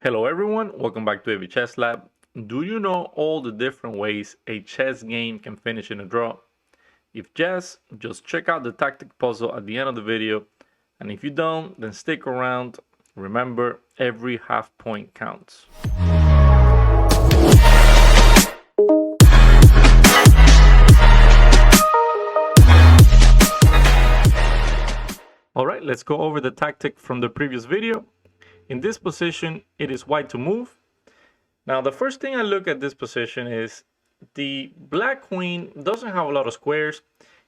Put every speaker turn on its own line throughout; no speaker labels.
Hello everyone, welcome back to avchesslab. Do you know all the different ways a chess game can finish in a draw? If yes, just check out the tactic puzzle at the end of the video, and if you don't, then stick around. Remember, every half point counts. Alright, let's go over the tactic from the previous video. In this position, it is white to move. Now, the first thing I look at this position is the black queen doesn't have a lot of squares.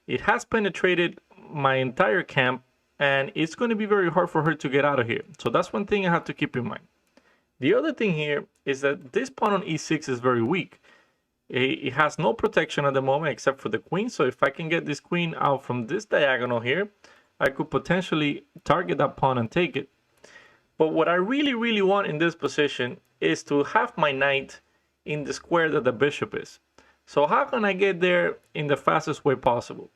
It has penetrated my entire camp, and it's going to be very hard for her to get out of here. So that's one thing I have to keep in mind. The other thing here is that this pawn on e6 is very weak. It has no protection at the moment except for the queen. So if I can get this queen out from this diagonal here, I could potentially target that pawn and take it. But what I really want in this position is to have my knight in the square that the bishop is. So how can I get there in the fastest way possible?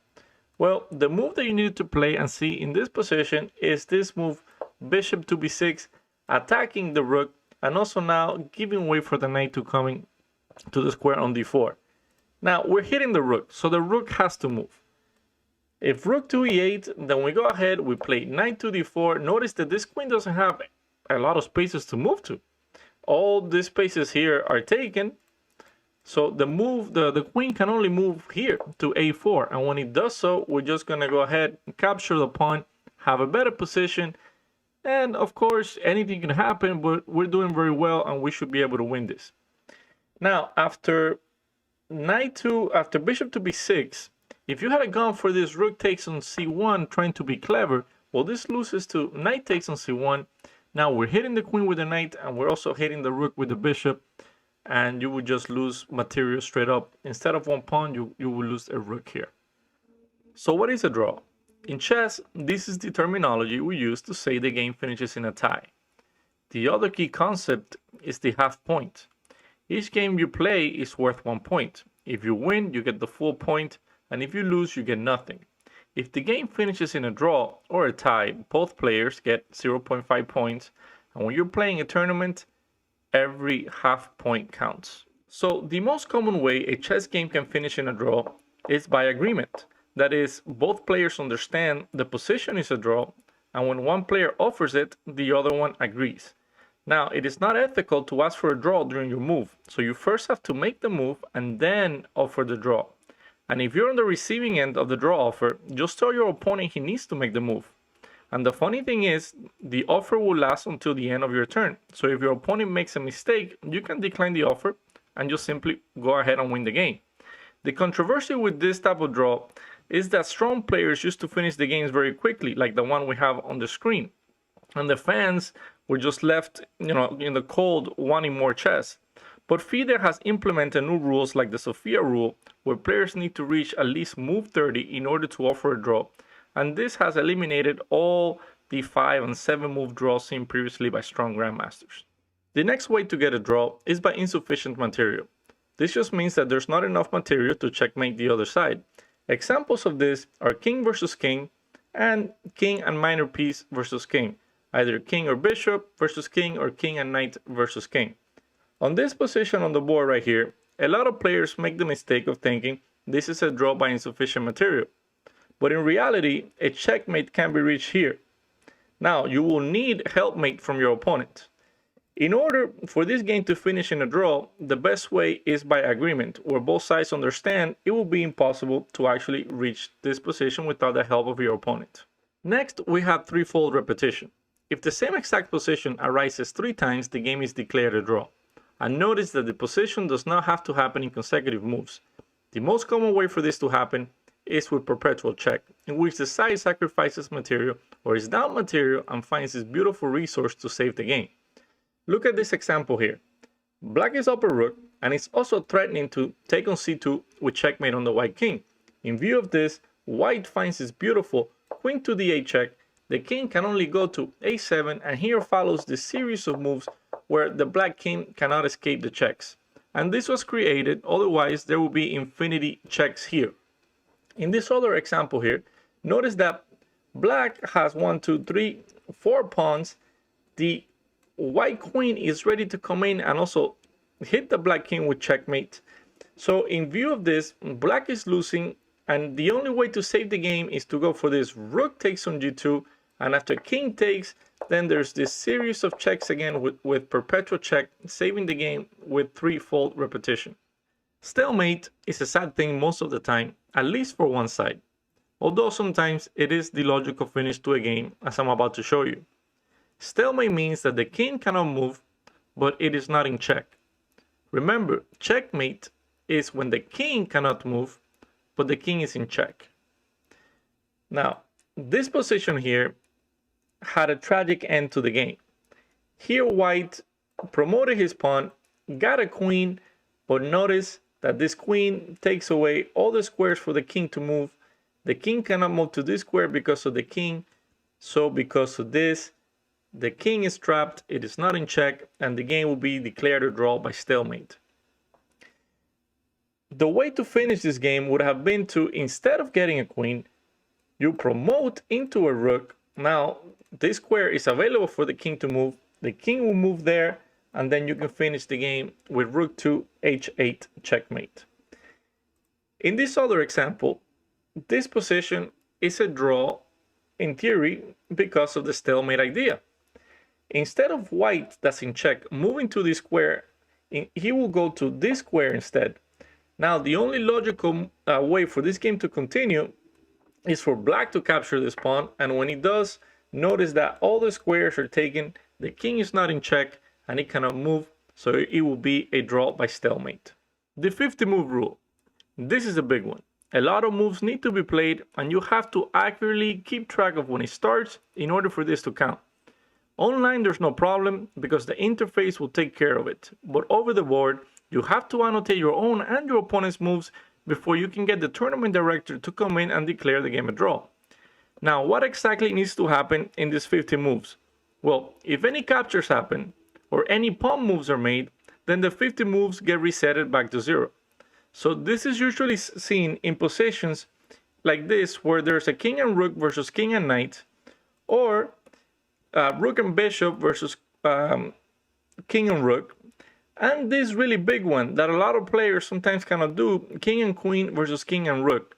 Well, the move that you need to play and see in this position is this move, bishop to b6, attacking the rook, and also now giving way for the knight to coming to the square on d4. Now we're hitting the rook, so the rook has to move. If rook to e8, then we go ahead, we play knight to d4. Notice that this queen doesn't have a lot of spaces to move to. All these spaces here are taken. So the move, the queen can only move here to a4. And when it does so, we're just going to go ahead and capture the pawn, have a better position. And of course, anything can happen, but we're doing very well and we should be able to win this. Now, after bishop to b6, if you had gone for this rook takes on c1 trying to be clever, well, this loses to knight takes on c1. Now we're hitting the queen with the knight and we're also hitting the rook with the bishop, and you would just lose material straight up. Instead of one pawn, you will lose a rook here. So what is a draw? In chess, this is the terminology we use to say the game finishes in a tie. The other key concept is the half point. Each game you play is worth 1 point. If you win, you get the full point. And if you lose, you get nothing. If the game finishes in a draw or a tie, both players get 0.5 points. And when you're playing a tournament, every half point counts. So the most common way a chess game can finish in a draw is by agreement. That is, both players understand the position is a draw, and when one player offers it, the other one agrees. Now, it is not ethical to ask for a draw during your move. So you first have to make the move and then offer the draw. And if you're on the receiving end of the draw offer, just tell your opponent he needs to make the move. And the funny thing is, the offer will last until the end of your turn. So if your opponent makes a mistake, you can decline the offer and just simply go ahead and win the game. The controversy with this type of draw is that strong players used to finish the games very quickly, like the one we have on the screen. And the fans were just left, in the cold wanting more chess. But FIDE has implemented new rules like the Sophia rule, where players need to reach at least move 30 in order to offer a draw. And this has eliminated all the 5 and 7 move draws seen previously by strong grandmasters. The next way to get a draw is by insufficient material. This just means that there's not enough material to checkmate the other side. Examples of this are king versus king and king and minor piece versus king. Either king or bishop versus king or king and knight versus king. On this position on the board right here, a lot of players make the mistake of thinking this is a draw by insufficient material. But in reality, a checkmate can be reached here. Now, you will need helpmate from your opponent. In order for this game to finish in a draw, the best way is by agreement, where both sides understand it will be impossible to actually reach this position without the help of your opponent. Next, we have threefold repetition. If the same exact position arises 3 times, the game is declared a draw. And notice that the position does not have to happen in consecutive moves. The most common way for this to happen is with perpetual check, in which the side sacrifices material or is down material and finds this beautiful resource to save the game. Look at this example here. Black is up a rook and is also threatening to take on c2 with checkmate on the white king. In view of this, white finds this beautiful queen to d8 check. The king can only go to a7, and here follows this series of moves where the black king cannot escape the checks. And this was created, otherwise there will be infinity checks here. In this other example here, notice that black has 1, 2, 3, 4 pawns. The white queen is ready to come in and also hit the black king with checkmate. So in view of this, black is losing, and the only way to save the game is to go for this rook takes on g2, and after king takes, then there's this series of checks again with perpetual check, saving the game with threefold repetition. Stalemate is a sad thing most of the time, at least for one side, although sometimes it is the logical finish to a game, as I'm about to show you. Stalemate means that the king cannot move, but it is not in check. Remember, checkmate is when the king cannot move, but the king is in check. Now, this position here had a tragic end to the game. Here white promoted his pawn, got a queen, but notice that this queen takes away all the squares for the king to move. The king cannot move to this square because of the king, so because of this, the king is trapped, it is not in check, and the game will be declared a draw by stalemate. The way to finish this game would have been to, instead of getting a queen, you promote into a rook. Now, this square is available for the king to move. The king will move there, and then you can finish the game with rook to h8 checkmate. In this other example, this position is a draw in theory because of the stalemate idea. Instead of white that's in check moving to this square, he will go to this square instead. Now, the only logical way for this game to continue is for black to capture this pawn, and when he does, notice that all the squares are taken, the king is not in check, and he cannot move, so it will be a draw by stalemate. The 50 move rule. This is a big one. A lot of moves need to be played, and you have to accurately keep track of when it starts in order for this to count. Online there's no problem because the interface will take care of it, but over the board you have to annotate your own and your opponent's moves before you can get the tournament director to come in and declare the game a draw. Now, what exactly needs to happen in these 50 moves? Well, if any captures happen or any pawn moves are made, then the 50 moves get resetted back to 0. So this is usually seen in positions like this where there's a king and rook versus king and knight, or rook and bishop versus king and rook, and this really big one that a lot of players sometimes cannot do, king and queen versus king and rook.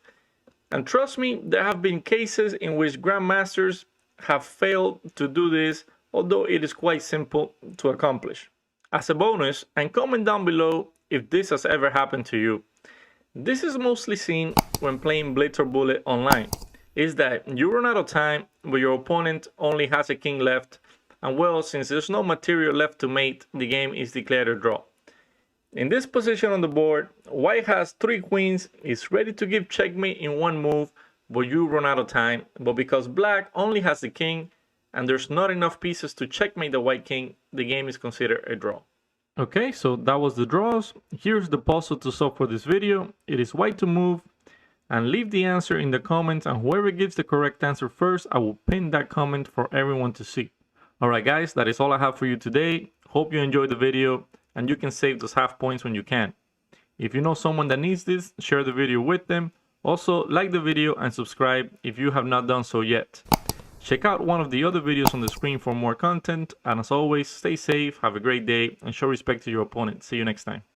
And trust me, there have been cases in which grandmasters have failed to do this, although it is quite simple to accomplish. As a bonus, and comment down below if this has ever happened to you. This is mostly seen when playing blitz or bullet online. Is that you run out of time, but your opponent only has a king left, and well, since there's no material left to mate, the game is declared a draw. In this position on the board, white has 3 queens, is ready to give checkmate in one move, but you run out of time. But because black only has the king, and there's not enough pieces to checkmate the white king, the game is considered a draw. Okay, so that was the draws. Here's the puzzle to solve for this video. It is white to move, and leave the answer in the comments, and whoever gives the correct answer first, I will pin that comment for everyone to see. Alright guys, that is all I have for you today. Hope you enjoyed the video, and you can save those half points when you can. If you know someone that needs this, share the video with them. Also, like the video and subscribe if you have not done so yet. Check out one of the other videos on the screen for more content, and as always, stay safe, have a great day, and show respect to your opponent. See you next time.